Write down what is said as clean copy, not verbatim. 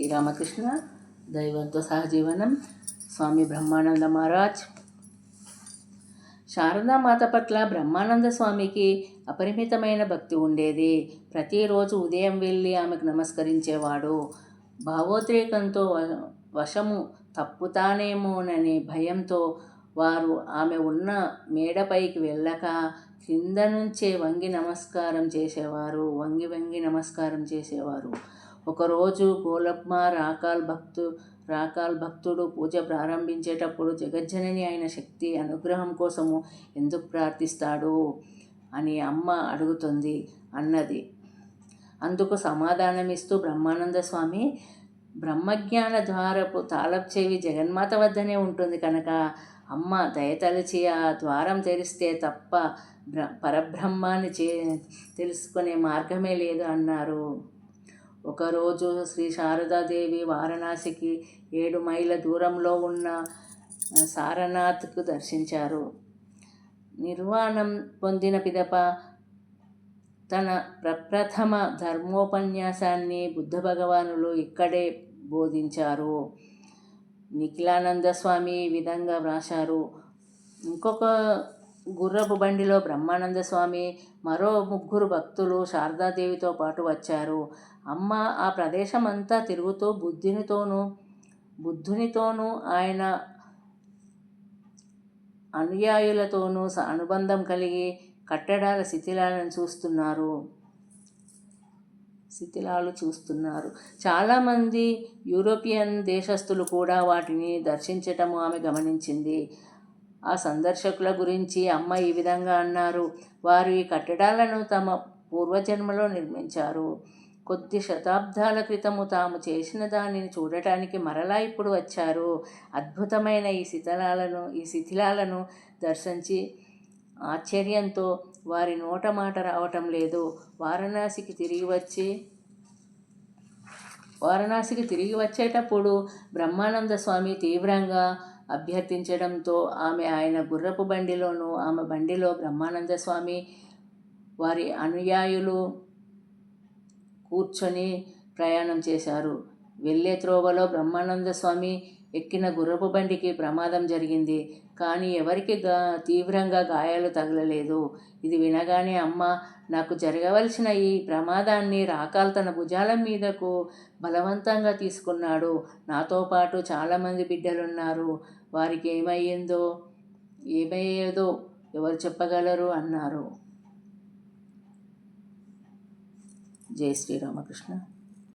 శ్రీరామకృష్ణ దైవత్వ సహజీవనం. స్వామి బ్రహ్మానంద మహారాజ్. శారదామాత పట్ల బ్రహ్మానంద స్వామికి అపరిమితమైన భక్తి ఉండేది. ప్రతిరోజు ఉదయం వెళ్ళి ఆమెకు నమస్కరించేవాడు. భావోద్రేకంతో వశము తప్పుతానేమోననే భయంతో వారు ఆమె ఉన్న మేడపైకి వెళ్ళక కింద నుంచే వంగి నమస్కారం చేసేవారు. ఒకరోజు గోలక్మ రాకాల్ భక్తుడు పూజ ప్రారంభించేటప్పుడు జగజ్జనని అయిన శక్తి అనుగ్రహం కోసము ఎందుకు ప్రార్థిస్తాడు అని అమ్మ అన్నది. అందుకు సమాధానమిస్తూ బ్రహ్మానంద స్వామి, బ్రహ్మజ్ఞాన ద్వారపు తాళపు చెవి జగన్మాత వద్దనే ఉంటుంది కనుక అమ్మ దయతలచి ఆ ద్వారం తెరిస్తే తప్ప పరబ్రహ్మాన్ని తెలుసుకునే మార్గమే లేదు అన్నారు. ఒకరోజు శ్రీ శారదాదేవి వారణాసికి 7 మైళ్ళ దూరంలో ఉన్న సారనాథ్కు దర్శించారు. నిర్వాణం పొందిన పిదప తన ప్రప్రథమ ధర్మోపన్యాసాన్ని బుద్ధ భగవానులు ఇక్కడే బోధించారు. నిఖిలానంద స్వామి ఈ విధంగా వ్రాశారు. ఇంకొక గుర్రపు బండిలో బ్రహ్మానంద స్వామి మరో 3 భక్తులు శారదాదేవితో పాటు వచ్చారు. అమ్మ ఆ ప్రదేశం అంతా తిరుగుతూ బుద్ధునితోనూ ఆయన అనుయాయులతోనూ అనుబంధం కలిగి కట్టడాల శిథిలాలు చూస్తున్నారు. చాలామంది యూరోపియన్ దేశస్థులు కూడా వాటిని దర్శించటం ఆమె గమనించింది. ఆ సందర్శకుల గురించి అమ్మ ఈ విధంగా అన్నారు. వారు ఈ కట్టడాలను తమ పూర్వజన్మలో నిర్మించారు. కొద్ది శతాబ్దాల క్రితము తాము చేసిన దానిని చూడటానికి మరలా ఇప్పుడు వచ్చారు. అద్భుతమైన ఈ శిథిలాలను దర్శించి ఆశ్చర్యంతో వారి నోట మాట రావటం లేదు. వారణాసికి తిరిగి వచ్చేటప్పుడు బ్రహ్మానంద స్వామి తీవ్రంగా అభ్యర్థించడంతో ఆయన గుర్రపు బండిలోనూ ఆమె బండిలో బ్రహ్మానంద స్వామి వారి అనుయాయులు కూర్చొని ప్రయాణం చేశారు. వెళ్ళే త్రోవలో బ్రహ్మానంద స్వామి ఎక్కిన గుర్రపు బండికి ప్రమాదం జరిగింది. కానీ ఎవరికి తీవ్రంగా గాయాలు తగలలేదు. ఇది వినగానే అమ్మ, నాకు జరగవలసిన ఈ ప్రమాదాన్ని రాకాల్ తన భుజాల మీదకు బలవంతంగా తీసుకున్నాడు. నాతో పాటు చాలామంది బిడ్డలున్నారు. వారికి ఏమయ్యేదో ఎవరు చెప్పగలరు అన్నారు. జై శ్రీరామకృష్ణ.